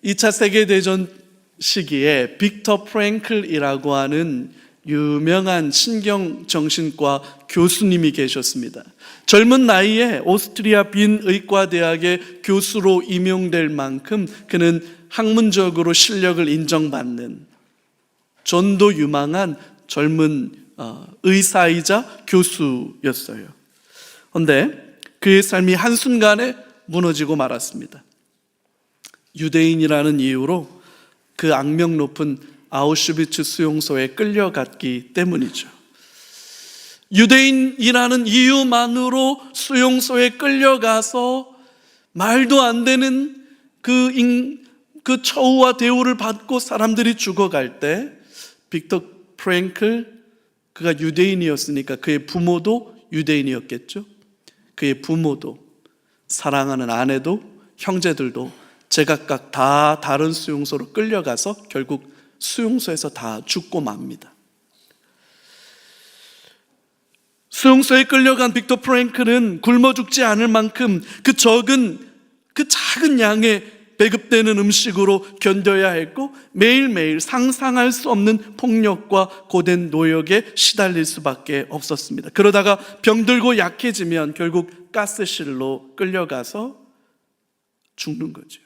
2차 세계대전 시기에 빅터 프랭클이라고 하는 유명한 신경정신과 교수님이 계셨습니다. 젊은 나이에 오스트리아 빈 의과대학의 교수로 임용될 만큼 그는 학문적으로 실력을 인정받는 전도 유망한 젊은 의사이자 교수였어요. 그런데 그의 삶이 한순간에 무너지고 말았습니다. 유대인이라는 이유로 그 악명 높은 아우슈비츠 수용소에 끌려갔기 때문이죠. 유대인이라는 이유만으로 수용소에 끌려가서 말도 안 되는 그 처우와 대우를 받고 사람들이 죽어갈 때 빅터 프랭클, 그가 유대인이었으니까 그의 부모도 유대인이었겠죠. 그의 부모도, 사랑하는 아내도, 형제들도 제각각 다 다른 수용소로 끌려가서 결국 수용소에서 다 죽고 맙니다. 수용소에 끌려간 빅터 프랭클은 굶어 죽지 않을 만큼 그 작은 양의 배급되는 음식으로 견뎌야 했고 매일매일 상상할 수 없는 폭력과 고된 노역에 시달릴 수밖에 없었습니다. 그러다가 병들고 약해지면 결국 가스실로 끌려가서 죽는 거죠.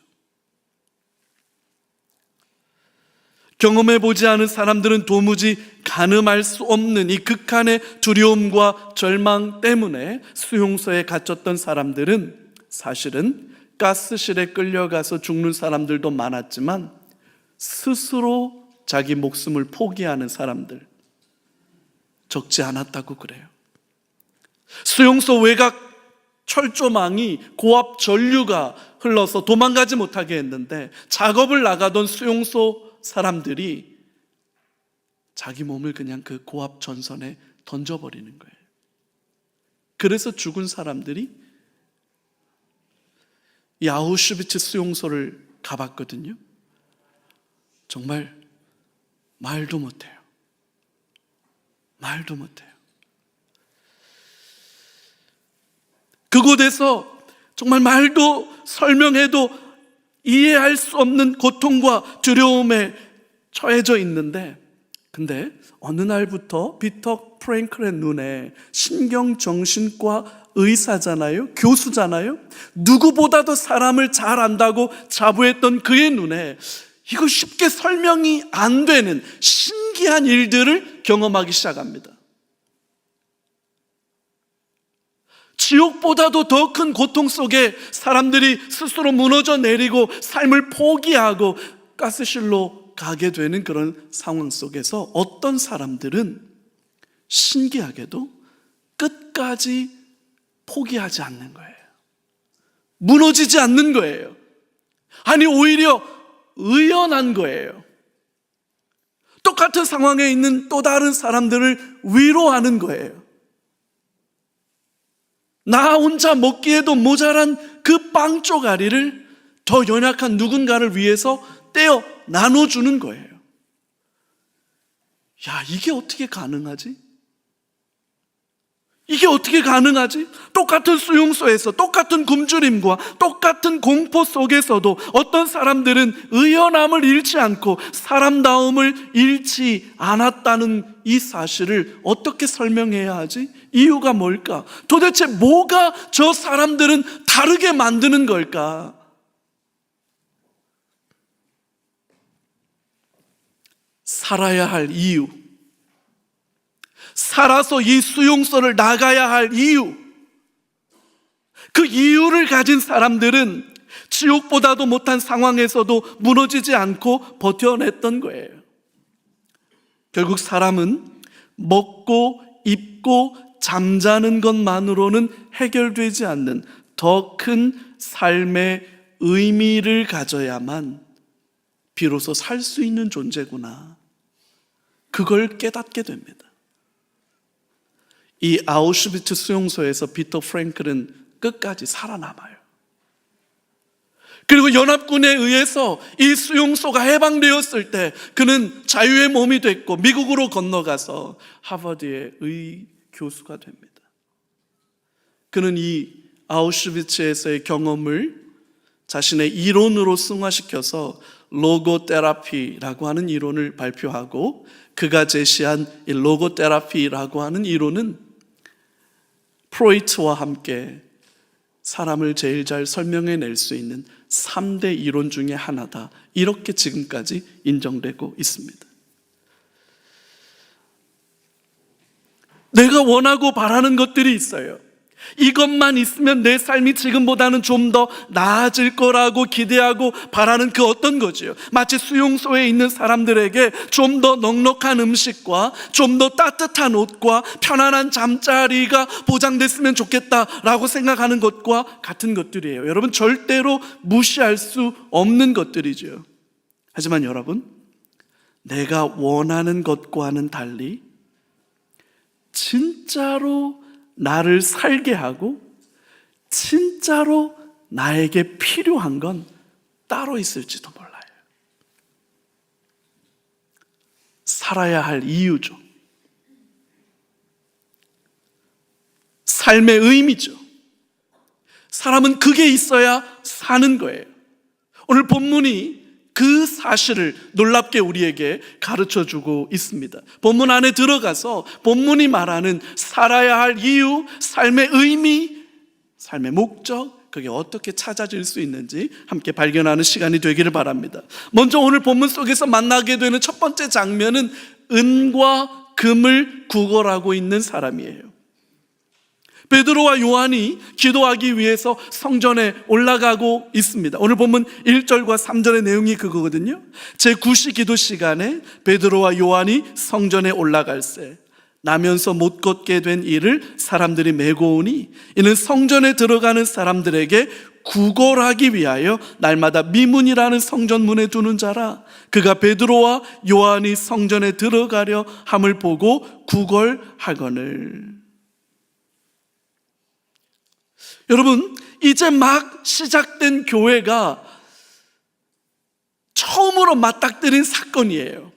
경험해보지 않은 사람들은 도무지 가늠할 수 없는 이 극한의 두려움과 절망 때문에 수용소에 갇혔던 사람들은 사실은 가스실에 끌려가서 죽는 사람들도 많았지만 스스로 자기 목숨을 포기하는 사람들 적지 않았다고 그래요. 수용소 외곽 철조망이 고압 전류가 흘러서 도망가지 못하게 했는데 작업을 나가던 수용소 사람들이 자기 몸을 그냥 그 고압 전선에 던져버리는 거예요. 그래서 죽은 사람들이 이 아우슈비츠 수용소를 가봤거든요. 정말 말도 못해요. 말도 못해요. 그곳에서 정말 말도 설명해도 이해할 수 없는 고통과 두려움에 처해져 있는데, 근데 어느 날부터 빅터 프랭클의 눈에 신경정신과 의사잖아요, 교수잖아요, 누구보다도 사람을 잘 안다고 자부했던 그의 눈에 이거 쉽게 설명이 안 되는 신기한 일들을 경험하기 시작합니다. 지옥보다도 더 큰 고통 속에 사람들이 스스로 무너져 내리고 삶을 포기하고 가스실로 가게 되는 그런 상황 속에서 어떤 사람들은 신기하게도 끝까지 포기하지 않는 거예요. 무너지지 않는 거예요. 아니, 오히려 의연한 거예요. 똑같은 상황에 있는 또 다른 사람들을 위로하는 거예요. 나 혼자 먹기에도 모자란 그 빵 쪼가리를 더 연약한 누군가를 위해서 떼어 나눠주는 거예요. 야, 이게 어떻게 가능하지? 이게 어떻게 가능하지? 똑같은 수용소에서 똑같은 굶주림과 똑같은 공포 속에서도 어떤 사람들은 의연함을 잃지 않고 사람다움을 잃지 않았다는 이 사실을 어떻게 설명해야 하지? 이유가 뭘까? 도대체 뭐가 저 사람들은 다르게 만드는 걸까? 살아야 할 이유, 살아서 이 수용소를 나가야 할 이유, 그 이유를 가진 사람들은 지옥보다도 못한 상황에서도 무너지지 않고 버텨냈던 거예요. 결국 사람은 먹고 입고 잠자는 것만으로는 해결되지 않는 더 큰 삶의 의미를 가져야만 비로소 살 수 있는 존재구나, 그걸 깨닫게 됩니다. 이 아우슈비츠 수용소에서 빅터 프랭클은 끝까지 살아남아요. 그리고 연합군에 의해서 이 수용소가 해방되었을 때 그는 자유의 몸이 됐고 미국으로 건너가서 하버드의 의교수가 됩니다. 그는 이 아우슈비츠에서의 경험을 자신의 이론으로 승화시켜서 로고테라피라고 하는 이론을 발표하고, 그가 제시한 이 로고테라피라고 하는 이론은 프로이트와 함께 사람을 제일 잘 설명해낼 수 있는 3대 이론 중에 하나다, 이렇게 지금까지 인정되고 있습니다. 내가 원하고 바라는 것들이 있어요. 이것만 있으면 내 삶이 지금보다는 좀 더 나아질 거라고 기대하고 바라는 그 어떤 거지요. 마치 수용소에 있는 사람들에게 좀 더 넉넉한 음식과 좀 더 따뜻한 옷과 편안한 잠자리가 보장됐으면 좋겠다라고 생각하는 것과 같은 것들이에요. 여러분, 절대로 무시할 수 없는 것들이죠. 하지만 여러분, 내가 원하는 것과는 달리 진짜로 나를 살게 하고 진짜로 나에게 필요한 건 따로 있을지도 몰라요. 살아야 할 이유죠. 삶의 의미죠. 사람은 그게 있어야 사는 거예요. 오늘 본문이 그 사실을 놀랍게 우리에게 가르쳐주고 있습니다. 본문 안에 들어가서 본문이 말하는 살아야 할 이유, 삶의 의미, 삶의 목적, 그게 어떻게 찾아질 수 있는지 함께 발견하는 시간이 되기를 바랍니다. 먼저 오늘 본문 속에서 만나게 되는 첫 번째 장면은 은과 금을 구걸하고 있는 사람이에요. 베드로와 요한이 기도하기 위해서 성전에 올라가고 있습니다. 오늘 본문 1절과 3절의 내용이 그거거든요. 제9시 기도 시간에 베드로와 요한이 성전에 올라갈새 나면서 못 걷게 된 이를 사람들이 메고 오니, 이는 성전에 들어가는 사람들에게 구걸하기 위하여 날마다 미문이라는 성전문에 두는 자라. 그가 베드로와 요한이 성전에 들어가려 함을 보고 구걸하거늘. 여러분, 이제 막 시작된 교회가 처음으로 맞닥뜨린 사건이에요.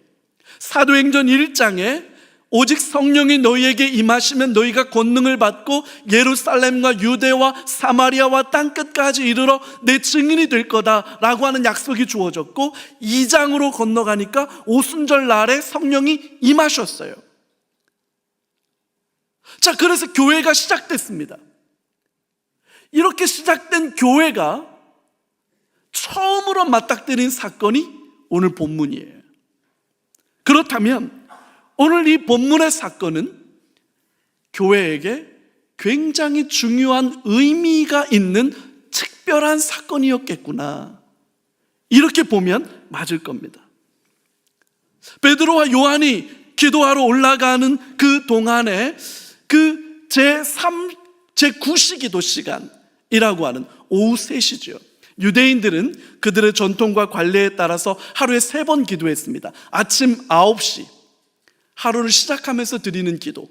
사도행전 1장에 오직 성령이 너희에게 임하시면 너희가 권능을 받고 예루살렘과 유대와 사마리아와 땅끝까지 이르러 내 증인이 될 거다라고 하는 약속이 주어졌고, 2장으로 건너가니까 오순절 날에 성령이 임하셨어요. 자, 그래서 교회가 시작됐습니다. 이렇게 시작된 교회가 처음으로 맞닥뜨린 사건이 오늘 본문이에요. 그렇다면 오늘 이 본문의 사건은 교회에게 굉장히 중요한 의미가 있는 특별한 사건이었겠구나, 이렇게 보면 맞을 겁니다. 베드로와 요한이 기도하러 올라가는 그 동안에 그 제9시 기도 시간이라고 하는 오후 3시죠. 유대인들은 그들의 전통과 관례에 따라서 하루에 3번 기도했습니다. 아침 9시 하루를 시작하면서 드리는 기도,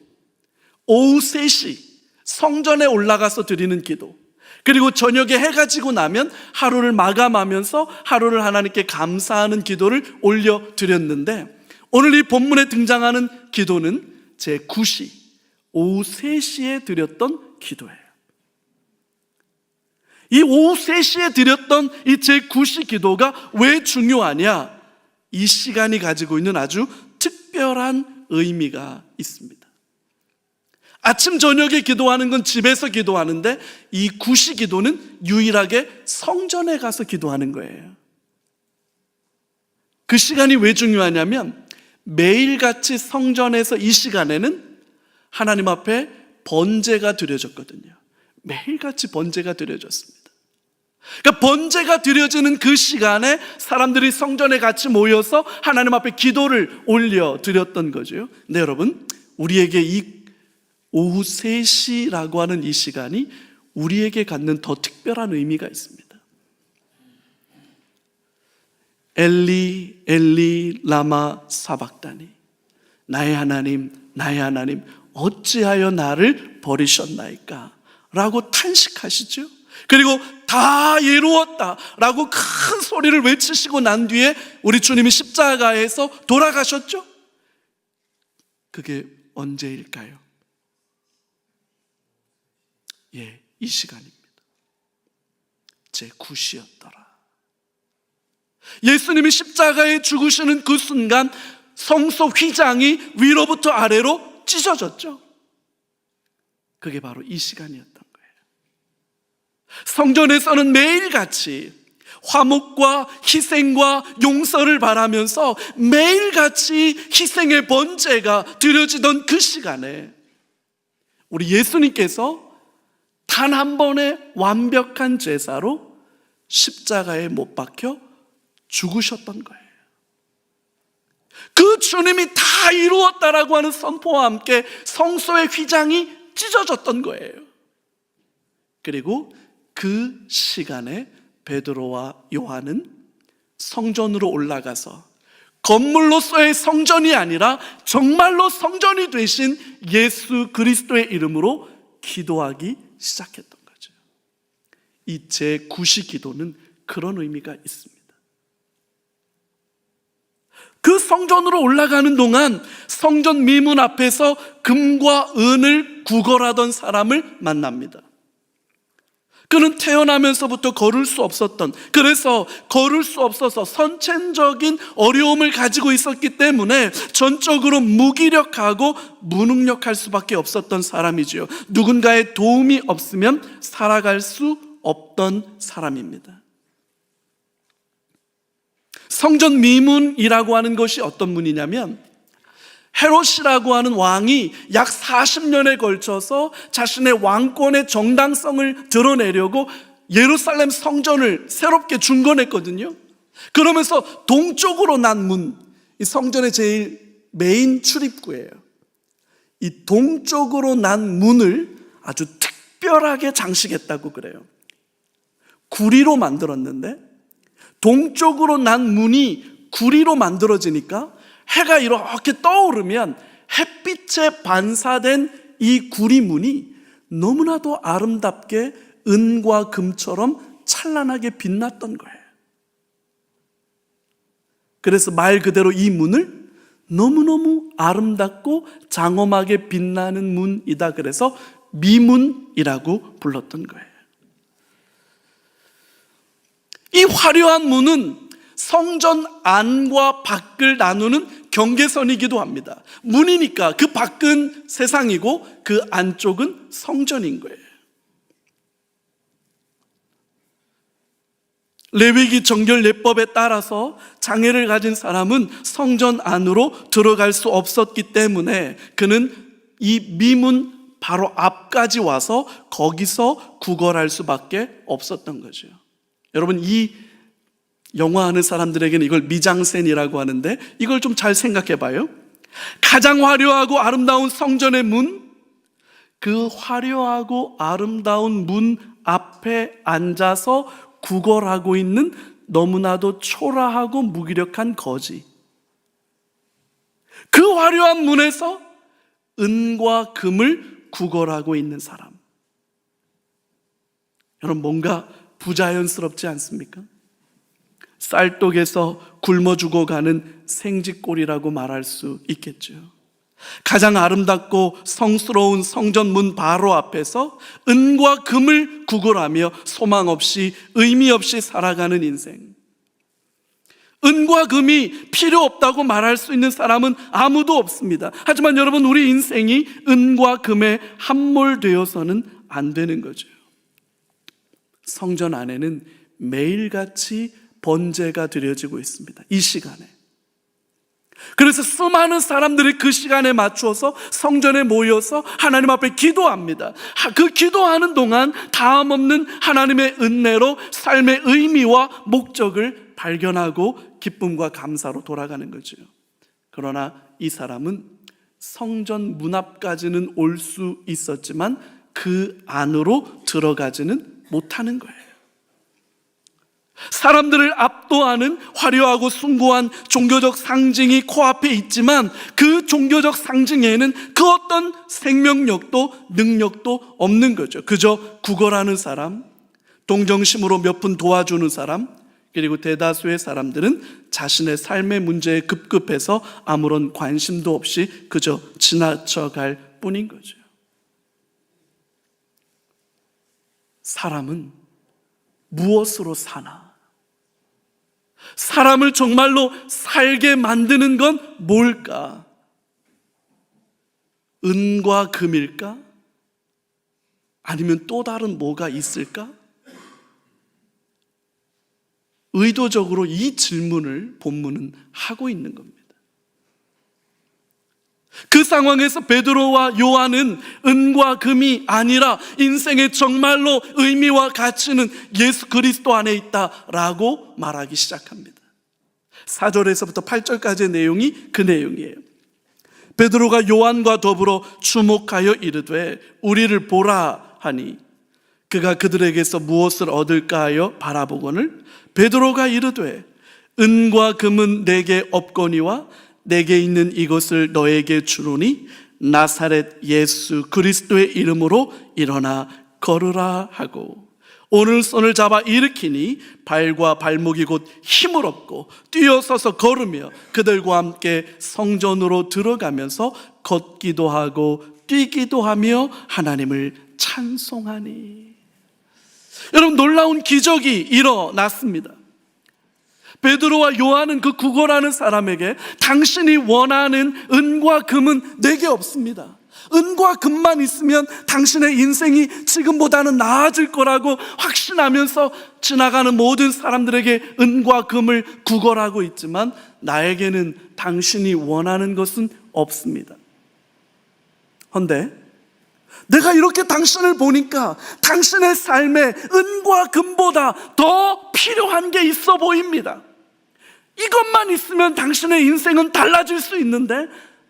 오후 3시 성전에 올라가서 드리는 기도, 그리고 저녁에 해가 지고 나면 하루를 마감하면서 하루를 하나님께 감사하는 기도를 올려드렸는데, 오늘 이 본문에 등장하는 기도는 제9시 오후 3시에 드렸던 기도예요. 이 오후 3시에 드렸던 이 제9시 기도가 왜 중요하냐? 이 시간이 가지고 있는 아주 특별한 의미가 있습니다. 아침 저녁에 기도하는 건 집에서 기도하는데, 이 9시 기도는 유일하게 성전에 가서 기도하는 거예요. 그 시간이 왜 중요하냐면, 매일같이 성전에서 이 시간에는 하나님 앞에 번제가 드려졌거든요. 매일같이 번제가 드려졌습니다. 그러니까 번제가 드려지는 그 시간에 사람들이 성전에 같이 모여서 하나님 앞에 기도를 올려드렸던 거죠. 네, 여러분, 우리에게 이 오후 3시라고 하는 이 시간이 우리에게 갖는 더 특별한 의미가 있습니다. 엘리 엘리 라마 사박다니, 나의 하나님 나의 하나님 어찌하여 나를 버리셨나이까 라고 탄식하시죠. 그리고 다 이루었다 라고 큰 소리를 외치시고 난 뒤에 우리 주님이 십자가에서 돌아가셨죠. 그게 언제일까요? 이 시간입니다. 제 굿이었더라. 예수님이 십자가에 죽으시는 그 순간 성소 휘장이 위로부터 아래로 찢어졌죠. 그게 바로 이 시간이었던 거예요. 성전에서는 매일같이 화목과 희생과 용서를 바라면서 매일같이 희생의 번제가 드려지던 그 시간에 우리 예수님께서 단 한 번의 완벽한 제사로 십자가에 못 박혀 죽으셨던 거예요. 그 주님이 다 이루었다라고 하는 선포와 함께 성소의 휘장이 찢어졌던 거예요. 그리고 그 시간에 베드로와 요한은 성전으로 올라가서 건물로서의 성전이 아니라 정말로 성전이 되신 예수 그리스도의 이름으로 기도하기 시작했던 거죠. 이 제9시 기도는 그런 의미가 있습니다. 그 성전으로 올라가는 동안 성전 미문 앞에서 금과 은을 구걸하던 사람을 만납니다. 그는 태어나면서부터 걸을 수 없었던, 그래서 걸을 수 없어서 선천적인 어려움을 가지고 있었기 때문에 전적으로 무기력하고 무능력할 수밖에 없었던 사람이지요. 누군가의 도움이 없으면 살아갈 수 없던 사람입니다. 성전 미문이라고 하는 것이 어떤 문이냐면, 헤롯이라고 하는 왕이 약 40년에 걸쳐서 자신의 왕권의 정당성을 드러내려고 예루살렘 성전을 새롭게 중건했거든요. 그러면서 동쪽으로 난 문, 이 성전의 제일 메인 출입구예요. 이 동쪽으로 난 문을 아주 특별하게 장식했다고 그래요. 구리로 만들었는데 동쪽으로 난 문이 구리로 만들어지니까 해가 이렇게 떠오르면 햇빛에 반사된 이 구리문이 너무나도 아름답게 은과 금처럼 찬란하게 빛났던 거예요. 그래서 말 그대로 이 문을 너무너무 아름답고 장엄하게 빛나는 문이다, 그래서 미문이라고 불렀던 거예요. 이 화려한 문은 성전 안과 밖을 나누는 경계선이기도 합니다. 문이니까 그 밖은 세상이고 그 안쪽은 성전인 거예요. 레위기 정결 예법에 따라서 장애를 가진 사람은 성전 안으로 들어갈 수 없었기 때문에 그는 이 미문 바로 앞까지 와서 거기서 구걸할 수밖에 없었던 거죠. 여러분, 이 영화하는 사람들에게는 이걸 미장센이라고 하는데, 이걸 좀 잘 생각해 봐요. 가장 화려하고 아름다운 성전의 문, 그 화려하고 아름다운 문 앞에 앉아서 구걸하고 있는 너무나도 초라하고 무기력한 거지. 그 화려한 문에서 은과 금을 구걸하고 있는 사람. 여러분, 뭔가 부자연스럽지 않습니까? 쌀독에서 굶어 죽어가는 생쥐꼴이라고 말할 수 있겠죠. 가장 아름답고 성스러운 성전 문 바로 앞에서 은과 금을 구걸하며 소망 없이 의미 없이 살아가는 인생. 은과 금이 필요 없다고 말할 수 있는 사람은 아무도 없습니다. 하지만 여러분, 우리 인생이 은과 금에 함몰되어서는 안 되는 거죠. 성전 안에는 매일같이 번제가 드려지고 있습니다, 이 시간에. 그래서 수많은 사람들이 그 시간에 맞추어서 성전에 모여서 하나님 앞에 기도합니다. 그 기도하는 동안 다음 없는 하나님의 은혜로 삶의 의미와 목적을 발견하고 기쁨과 감사로 돌아가는 거죠. 그러나 이 사람은 성전 문 앞까지는 올 수 있었지만 그 안으로 들어가지는 못하는 거예요. 사람들을 압도하는 화려하고 숭고한 종교적 상징이 코앞에 있지만 그 종교적 상징에는 그 어떤 생명력도 능력도 없는 거죠. 그저 구걸하는 사람, 동정심으로 몇 푼 도와주는 사람, 그리고 대다수의 사람들은 자신의 삶의 문제에 급급해서 아무런 관심도 없이 그저 지나쳐갈 뿐인 거죠. 사람은 무엇으로 사나? 사람을 정말로 살게 만드는 건 뭘까? 은과 금일까? 아니면 또 다른 뭐가 있을까? 의도적으로 이 질문을 본문은 하고 있는 겁니다. 그 상황에서 베드로와 요한은 은과 금이 아니라 인생의 정말로 의미와 가치는 예수 그리스도 안에 있다라고 말하기 시작합니다. 4절에서부터 8절까지의 내용이 그 내용이에요. 베드로가 요한과 더불어 주목하여 이르되 우리를 보라 하니 그가 그들에게서 무엇을 얻을까 하여 바라보거늘 베드로가 이르되 은과 금은 내게 없거니와 내게 있는 이것을 너에게 주노니 나사렛 예수 그리스도의 이름으로 일어나 걸으라 하고 오른손을 잡아 일으키니 발과 발목이 곧 힘을 얻고 뛰어서서 걸으며 그들과 함께 성전으로 들어가면서 걷기도 하고 뛰기도 하며 하나님을 찬송하니. 여러분, 놀라운 기적이 일어났습니다. 베드로와 요한은 그 구걸하는 사람에게 당신이 원하는 은과 금은 내게 없습니다. 은과 금만 있으면 당신의 인생이 지금보다는 나아질 거라고 확신하면서 지나가는 모든 사람들에게 은과 금을 구걸하고 있지만 나에게는 당신이 원하는 것은 없습니다. 그런데 내가 이렇게 당신을 보니까 당신의 삶에 은과 금보다 더 필요한 게 있어 보입니다. 이것만 있으면 당신의 인생은 달라질 수 있는데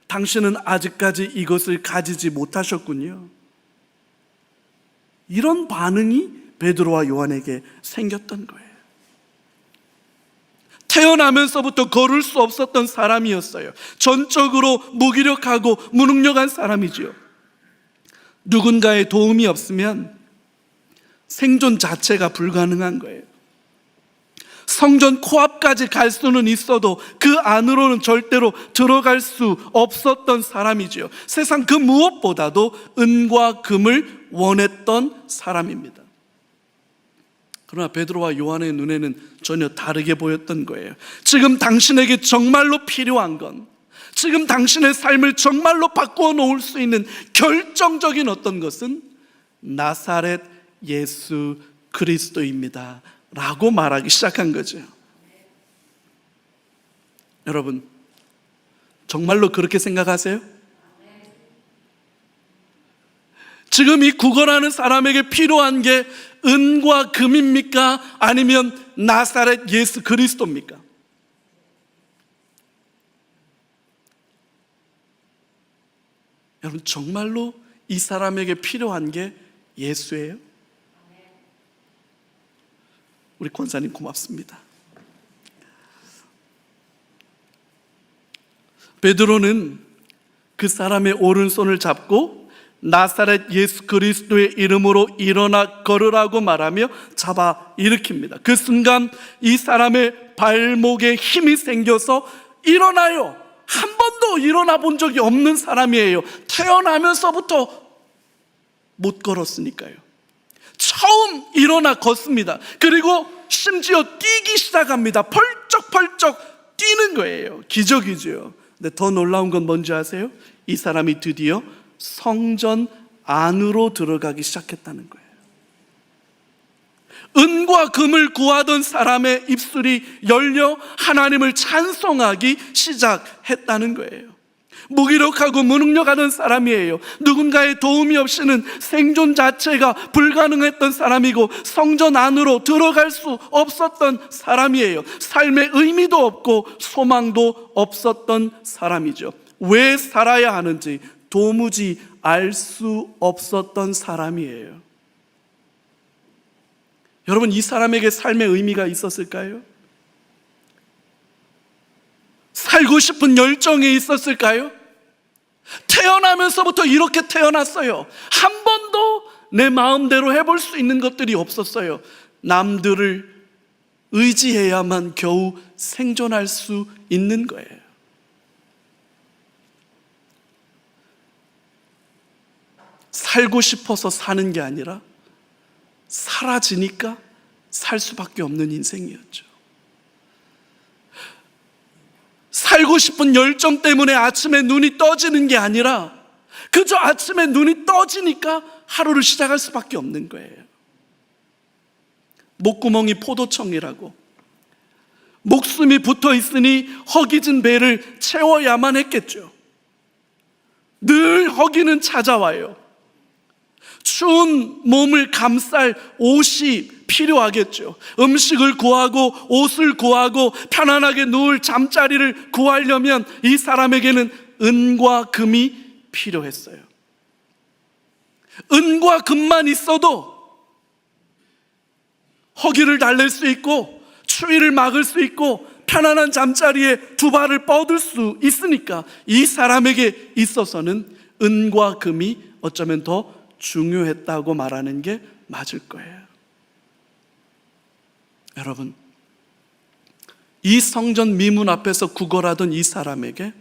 당신은 아직까지 이것을 가지지 못하셨군요. 이런 반응이 베드로와 요한에게 생겼던 거예요. 태어나면서부터 걸을 수 없었던 사람이었어요. 전적으로 무기력하고 무능력한 사람이지요. 누군가의 도움이 없으면 생존 자체가 불가능한 거예요. 성전 코앞까지 갈 수는 있어도 그 안으로는 절대로 들어갈 수 없었던 사람이지요. 세상 그 무엇보다도 은과 금을 원했던 사람입니다. 그러나 베드로와 요한의 눈에는 전혀 다르게 보였던 거예요. 지금 당신에게 정말로 필요한 건, 지금 당신의 삶을 정말로 바꾸어 놓을 수 있는 결정적인 어떤 것은 나사렛 예수 그리스도입니다 라고 말하기 시작한 거죠. 여러분, 정말로 그렇게 생각하세요? 지금 이 구걸하는 사람에게 필요한 게 은과 금입니까? 아니면 나사렛 예수 그리스도입니까? 여러분, 정말로 이 사람에게 필요한 게 예수예요? 우리 권사님 고맙습니다. 베드로는 그 사람의 오른손을 잡고 나사렛 예수 그리스도의 이름으로 일어나 걸으라고 말하며 잡아 일으킵니다. 그 순간 이 사람의 발목에 힘이 생겨서 일어나요. 한 번도 일어나 본 적이 없는 사람이에요. 태어나면서부터 못 걸었으니까요. 처음 일어나 걷습니다. 그리고 심지어 뛰기 시작합니다. 펄쩍펄쩍 뛰는 거예요. 기적이죠. 근데 더 놀라운 건 뭔지 아세요? 이 사람이 드디어 성전 안으로 들어가기 시작했다는 거예요. 은과 금을 구하던 사람의 입술이 열려 하나님을 찬송하기 시작했다는 거예요. 무기력하고 무능력하던 사람이에요. 누군가의 도움이 없이는 생존 자체가 불가능했던 사람이고 성전 안으로 들어갈 수 없었던 사람이에요. 삶의 의미도 없고 소망도 없었던 사람이죠. 왜 살아야 하는지 도무지 알 수 없었던 사람이에요. 여러분, 이 사람에게 삶의 의미가 있었을까요? 살고 싶은 열정이 있었을까요? 태어나면서부터 이렇게 태어났어요. 한 번도 내 마음대로 해볼 수 있는 것들이 없었어요. 남들을 의지해야만 겨우 생존할 수 있는 거예요. 살고 싶어서 사는 게 아니라 사라지니까 살 수밖에 없는 인생이었죠. 살고 싶은 열정 때문에 아침에 눈이 떠지는 게 아니라 그저 아침에 눈이 떠지니까 하루를 시작할 수밖에 없는 거예요. 목구멍이 포도청이라고 목숨이 붙어 있으니 허기진 배를 채워야만 했겠죠. 늘 허기는 찾아와요. 추운 몸을 감쌀 옷이 필요하겠죠. 음식을 구하고 옷을 구하고 편안하게 누울 잠자리를 구하려면 이 사람에게는 은과 금이 필요했어요. 은과 금만 있어도 허기를 달랠 수 있고 추위를 막을 수 있고 편안한 잠자리에 두 발을 뻗을 수 있으니까 이 사람에게 있어서는 은과 금이 어쩌면 더 중요했다고 말하는 게 맞을 거예요. 여러분, 이 성전 미문 앞에서 구걸하던 이 사람에게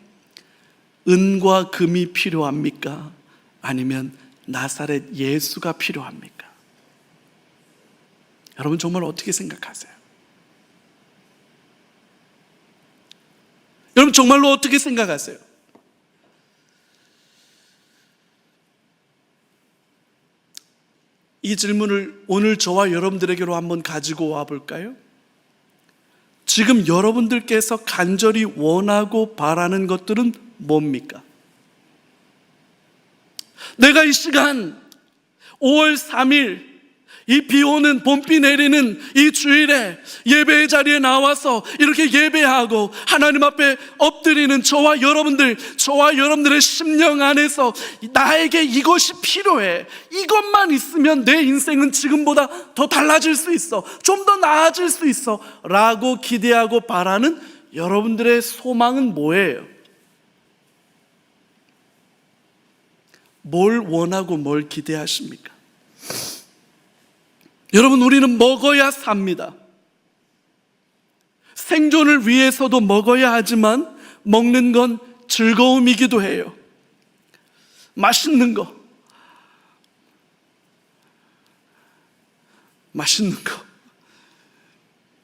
은과 금이 필요합니까? 아니면 나사렛 예수가 필요합니까? 여러분 정말 어떻게 생각하세요? 여러분 정말로 어떻게 생각하세요? 이 질문을 오늘 저와 여러분들에게로 한번 가지고 와 볼까요? 지금 여러분들께서 간절히 원하고 바라는 것들은 뭡니까? 내가 이 시간 5월 3일 이 비 오는 봄비 내리는 이 주일에 예배의 자리에 나와서 이렇게 예배하고 하나님 앞에 엎드리는 저와 여러분들의 심령 안에서 나에게 이것이 필요해, 이것만 있으면 내 인생은 지금보다 더 달라질 수 있어, 좀 더 나아질 수 있어 라고 기대하고 바라는 여러분들의 소망은 뭐예요? 뭘 원하고 뭘 기대하십니까? 여러분, 우리는 먹어야 삽니다. 생존을 위해서도 먹어야 하지만 먹는 건 즐거움이기도 해요. 맛있는 거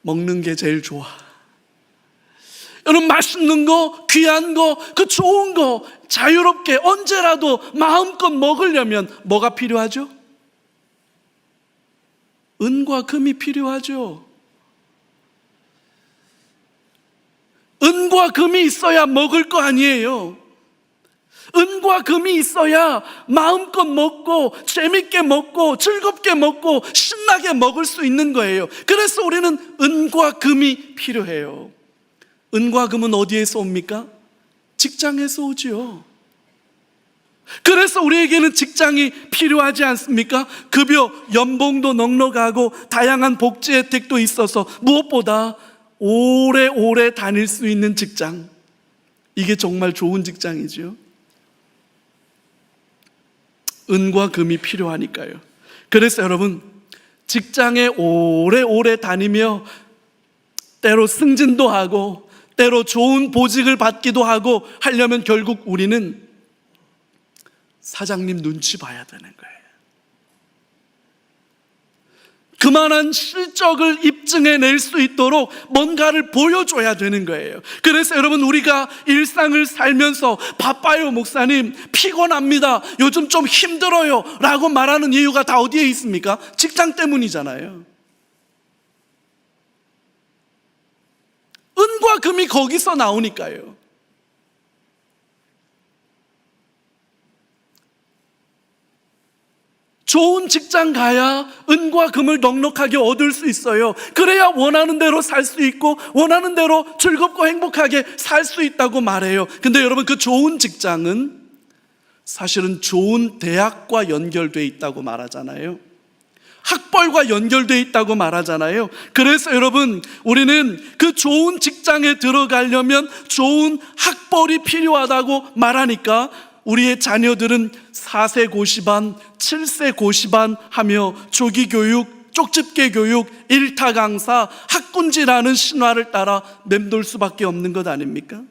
먹는 게 제일 좋아. 여러분, 맛있는 거, 귀한 거, 그 좋은 거 자유롭게 언제라도 마음껏 먹으려면 뭐가 필요하죠? 은과 금이 필요하죠. 은과 금이 있어야 먹을 거 아니에요. 은과 금이 있어야 마음껏 먹고 재밌게 먹고 즐겁게 먹고 신나게 먹을 수 있는 거예요. 그래서 우리는 은과 금이 필요해요. 은과 금은 어디에서 옵니까? 직장에서 오지요. 그래서 우리에게는 직장이 필요하지 않습니까? 급여, 연봉도 넉넉하고 다양한 복지 혜택도 있어서 무엇보다 오래오래 다닐 수 있는 직장, 이게 정말 좋은 직장이죠. 은과 금이 필요하니까요. 그래서 여러분, 직장에 오래오래 다니며 때로 승진도 하고 때로 좋은 보직을 받기도 하고 하려면 결국 우리는 사장님 눈치 봐야 되는 거예요. 그만한 실적을 입증해낼 수 있도록 뭔가를 보여줘야 되는 거예요. 그래서 여러분, 우리가 일상을 살면서 바빠요 목사님, 피곤합니다, 요즘 좀 힘들어요 라고 말하는 이유가 다 어디에 있습니까? 직장 때문이잖아요. 은과 금이 거기서 나오니까요. 좋은 직장 가야 은과 금을 넉넉하게 얻을 수 있어요. 그래야 원하는 대로 살 수 있고 원하는 대로 즐겁고 행복하게 살 수 있다고 말해요. 근데 여러분, 그 좋은 직장은 사실은 좋은 대학과 연결되어 있다고 말하잖아요. 학벌과 연결되어 있다고 말하잖아요. 그래서 여러분, 우리는 그 좋은 직장에 들어가려면 좋은 학벌이 필요하다고 말하니까 우리의 자녀들은 4세 고시반, 7세 고시반 하며 조기교육, 쪽집게 교육, 일타 강사, 학군지라는 신화를 따라 맴돌 수밖에 없는 것 아닙니까?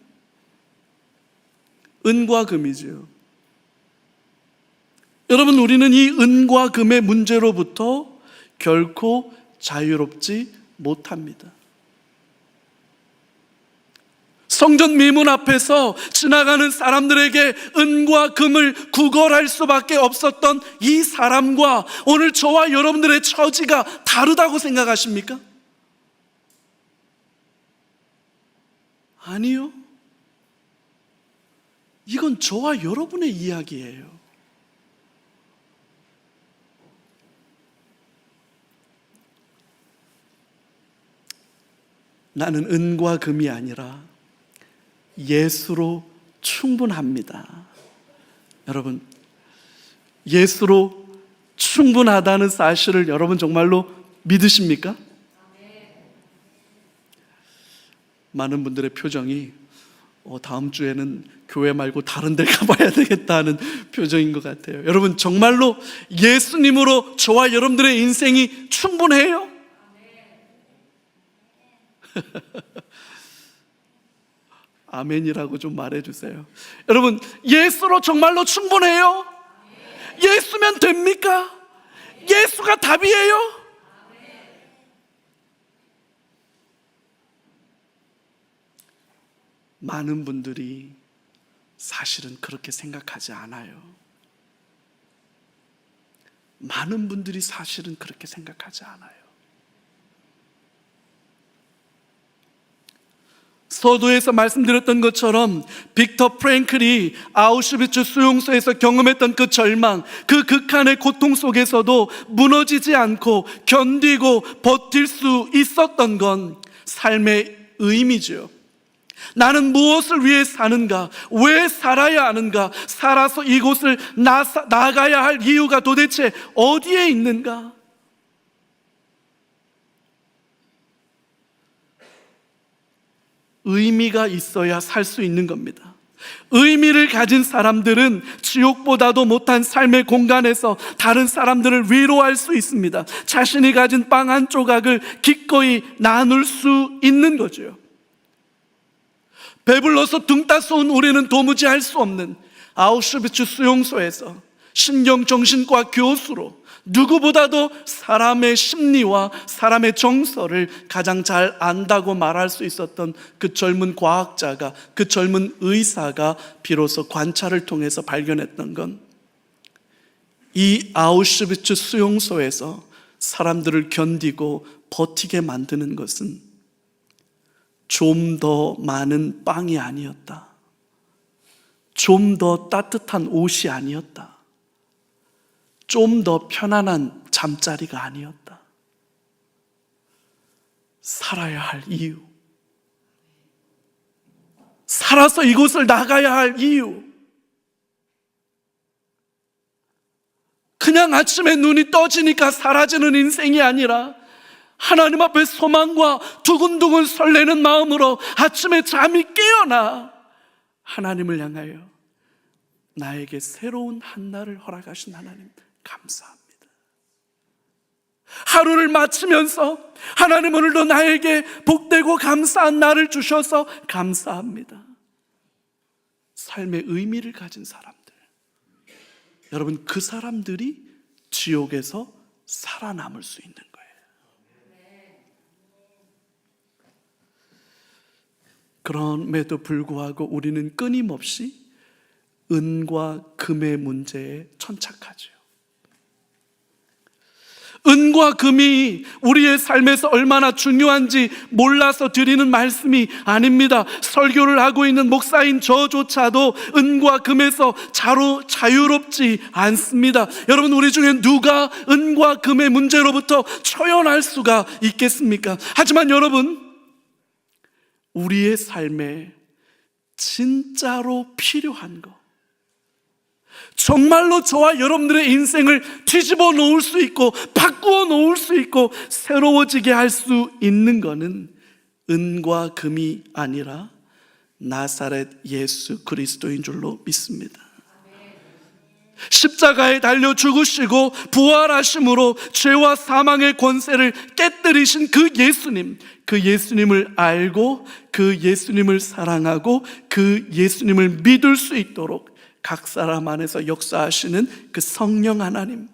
은과 금이죠. 여러분, 우리는 이 은과 금의 문제로부터 결코 자유롭지 못합니다. 성전 미문 앞에서 지나가는 사람들에게 은과 금을 구걸할 수밖에 없었던 이 사람과 오늘 저와 여러분들의 처지가 다르다고 생각하십니까? 아니요. 이건 저와 여러분의 이야기예요. 나는 은과 금이 아니라 예수로 충분합니다. 여러분, 예수로 충분하다는 사실을 여러분 정말로 믿으십니까? 많은 분들의 표정이 다음 주에는 교회 말고 다른 데 가봐야 되겠다는 표정인 것 같아요. 여러분, 정말로 예수님으로 저와 여러분들의 인생이 충분해요? 아멘이라고 좀 말해주세요. 여러분, 예수로 정말로 충분해요? 예수면 됩니까? 예수가 답이에요? 많은 분들이 사실은 그렇게 생각하지 않아요. 많은 분들이 사실은 그렇게 생각하지 않아요. 서두에서 말씀드렸던 것처럼 빅터 프랭클이 아우슈비츠 수용소에서 경험했던 그 절망, 그 극한의 고통 속에서도 무너지지 않고 견디고 버틸 수 있었던 건 삶의 의미죠. 나는 무엇을 위해 사는가? 왜 살아야 하는가? 살아서 이곳을 나가야 할 이유가 도대체 어디에 있는가? 의미가 있어야 살 수 있는 겁니다. 의미를 가진 사람들은 지옥보다도 못한 삶의 공간에서 다른 사람들을 위로할 수 있습니다. 자신이 가진 빵 한 조각을 기꺼이 나눌 수 있는 거죠. 배불러서 등 따스운 우리는 도무지 할 수 없는 아우슈비츠 수용소에서 신경정신과 교수로 누구보다도 사람의 심리와 사람의 정서를 가장 잘 안다고 말할 수 있었던 그 젊은 과학자가, 그 젊은 의사가 비로소 관찰을 통해서 발견했던 건, 이 아우슈비츠 수용소에서 사람들을 견디고 버티게 만드는 것은 좀 더 많은 빵이 아니었다. 좀 더 따뜻한 옷이 아니었다. 좀 더 편안한 잠자리가 아니었다. 살아야 할 이유, 살아서 이곳을 나가야 할 이유, 그냥 아침에 눈이 떠지니까 사라지는 인생이 아니라 하나님 앞에 소망과 두근두근 설레는 마음으로 아침에 잠이 깨어나 하나님을 향하여 나에게 새로운 한날을 허락하신 하나님 감사합니다. 하루를 마치면서 하나님 오늘도 나에게 복되고 감사한 날을 주셔서 감사합니다. 삶의 의미를 가진 사람들, 여러분, 그 사람들이 지옥에서 살아남을 수 있는 거예요. 그럼에도 불구하고 우리는 끊임없이 은과 금의 문제에 천착하죠. 은과 금이 우리의 삶에서 얼마나 중요한지 몰라서 드리는 말씀이 아닙니다. 설교를 하고 있는 목사인 저조차도 은과 금에서 자유롭지 않습니다. 여러분, 우리 중에 누가 은과 금의 문제로부터 초연할 수가 있겠습니까? 하지만 여러분, 우리의 삶에 진짜로 필요한 것, 정말로 저와 여러분들의 인생을 뒤집어 놓을 수 있고 바꾸어 놓을 수 있고 새로워지게 할 수 있는 것은 은과 금이 아니라 나사렛 예수 그리스도인 줄로 믿습니다. 십자가에 달려 죽으시고 부활하심으로 죄와 사망의 권세를 깨뜨리신 그 예수님을 알고 그 예수님을 사랑하고 그 예수님을 믿을 수 있도록 각 사람 안에서 역사하시는 그 성령 하나님,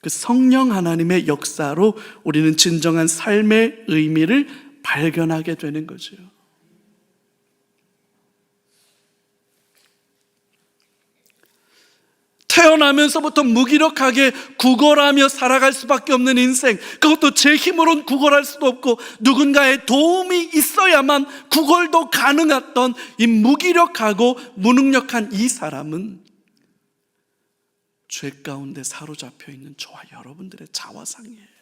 그 성령 하나님의 역사로 우리는 진정한 삶의 의미를 발견하게 되는 거죠. 태어나면서부터 무기력하게 구걸하며 살아갈 수밖에 없는 인생, 그것도 제 힘으로는 구걸할 수도 없고 누군가의 도움이 있어야만 구걸도 가능했던 이 무기력하고 무능력한 이 사람은 죄 가운데 사로잡혀 있는 저와 여러분들의 자화상이에요.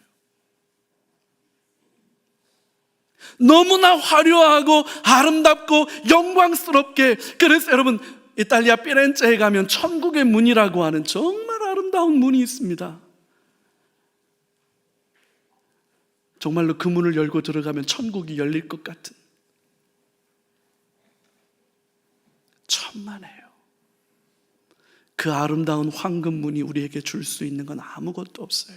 너무나 화려하고 아름답고 영광스럽게, 그래서 여러분 이탈리아 피렌체에 가면 천국의 문이라고 하는 정말 아름다운 문이 있습니다. 정말로 그 문을 열고 들어가면 천국이 열릴 것 같은, 천만에요. 그 아름다운 황금 문이 우리에게 줄 수 있는 건 아무것도 없어요.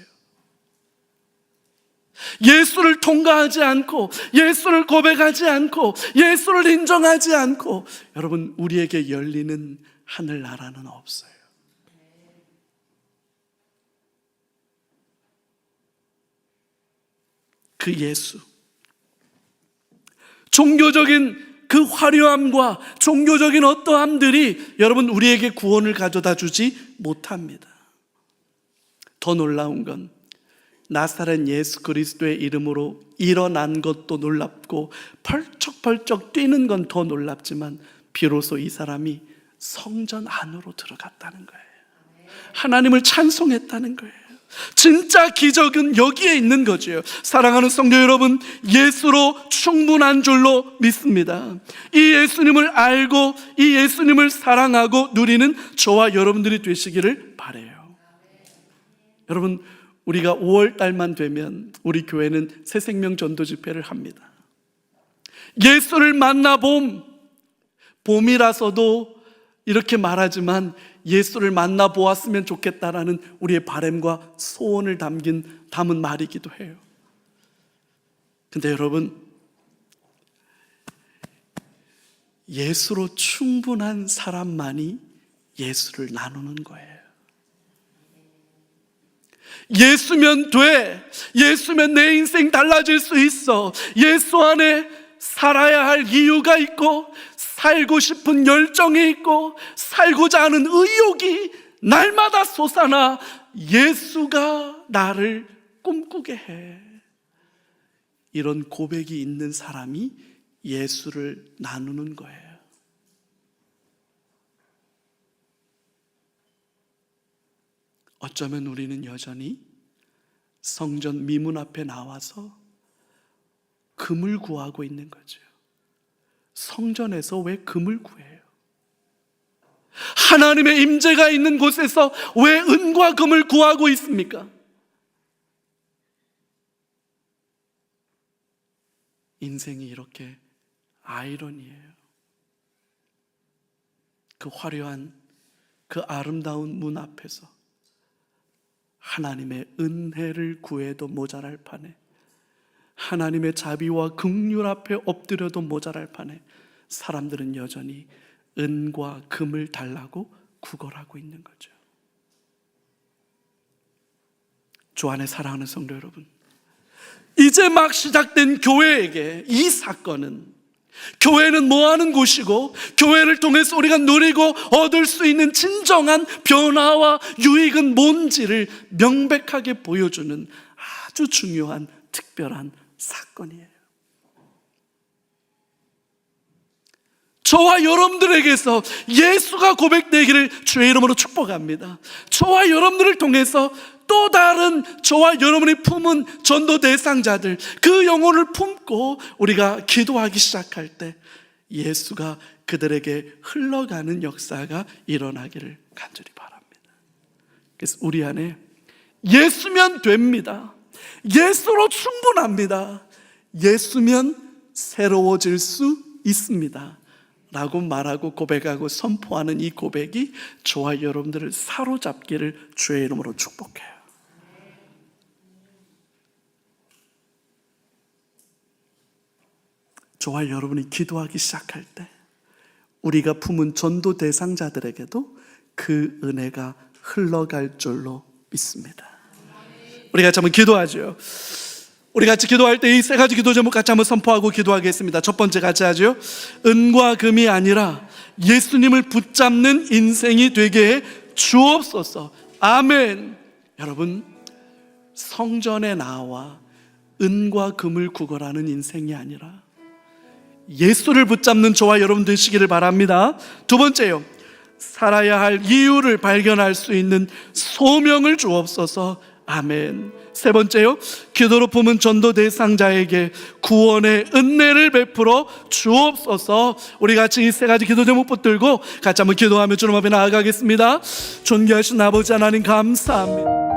예수를 통과하지 않고, 예수를 고백하지 않고, 예수를 인정하지 않고 여러분 우리에게 열리는 하늘나라는 없어요. 그 예수, 종교적인 그 화려함과 종교적인 어떠함들이 여러분 우리에게 구원을 가져다 주지 못합니다. 더 놀라운 건 나사렛 예수 그리스도의 이름으로 일어난 것도 놀랍고 펄쩍펄쩍 뛰는 건 더 놀랍지만 비로소 이 사람이 성전 안으로 들어갔다는 거예요. 하나님을 찬송했다는 거예요. 진짜 기적은 여기에 있는 거죠. 사랑하는 성도 여러분, 예수로 충분한 줄로 믿습니다. 이 예수님을 알고 이 예수님을 사랑하고 누리는 저와 여러분들이 되시기를 바라요. 여러분, 우리가 5월 달만 되면 우리 교회는 새생명 전도 집회를 합니다. 예수를 만나봄, 봄이라서도 이렇게 말하지만 예수를 만나보았으면 좋겠다라는 우리의 바람과 소원을 담은 말이기도 해요. 근데 여러분, 예수로 충분한 사람만이 예수를 나누는 거예요. 예수면 돼. 예수면 내 인생 달라질 수 있어. 예수 안에 살아야 할 이유가 있고, 살고 싶은 열정이 있고, 살고자 하는 의욕이 날마다 솟아나 예수가 나를 꿈꾸게 해. 이런 고백이 있는 사람이 예수를 나누는 거예요. 어쩌면 우리는 여전히 성전 미문 앞에 나와서 금을 구하고 있는 거죠. 성전에서 왜 금을 구해요? 하나님의 임재가 있는 곳에서 왜 은과 금을 구하고 있습니까? 인생이 이렇게 아이러니해요. 그 화려한, 그 아름다운 문 앞에서 하나님의 은혜를 구해도 모자랄 판에, 하나님의 자비와 긍휼 앞에 엎드려도 모자랄 판에 사람들은 여전히 은과 금을 달라고 구걸하고 있는 거죠. 주 안에 사랑하는 성도 여러분, 이제 막 시작된 교회에게 이 사건은, 교회는 뭐 하는 곳이고 교회를 통해서 우리가 누리고 얻을 수 있는 진정한 변화와 유익은 뭔지를 명백하게 보여주는 아주 중요한 특별한 사건이에요. 저와 여러분들에게서 예수가 고백되기를 주의 이름으로 축복합니다. 저와 여러분들을 통해서 또 다른 저와 여러분이 품은 전도 대상자들, 그 영혼을 품고 우리가 기도하기 시작할 때 예수가 그들에게 흘러가는 역사가 일어나기를 간절히 바랍니다. 그래서 우리 안에 예수면 됩니다. 예수로 충분합니다. 예수면 새로워질 수 있습니다 라고 말하고 고백하고 선포하는 이 고백이 저와 여러분들을 사로잡기를 주의 이름으로 축복해요. 저와 여러분이 기도하기 시작할 때 우리가 품은 전도 대상자들에게도 그 은혜가 흘러갈 줄로 믿습니다. 우리 같이 한번 기도하죠. 우리 같이 기도할 때 이 세 가지 기도 제목 같이 한번 선포하고 기도하겠습니다. 첫 번째 같이 하죠. 은과 금이 아니라 예수님을 붙잡는 인생이 되게 해 주옵소서. 아멘. 여러분, 성전에 나와 은과 금을 구걸하는 인생이 아니라 예수를 붙잡는 저와 여러분 되시기를 바랍니다. 두 번째요, 살아야 할 이유를 발견할 수 있는 소명을 주옵소서. 아멘. 세 번째요, 기도로 품은 전도 대상자에게 구원의 은혜를 베풀어 주옵소서. 우리 같이 이 세 가지 기도 제목 붙들고 같이 한번 기도하며 주님 앞에 나아가겠습니다. 존귀하신 아버지 하나님 감사합니다.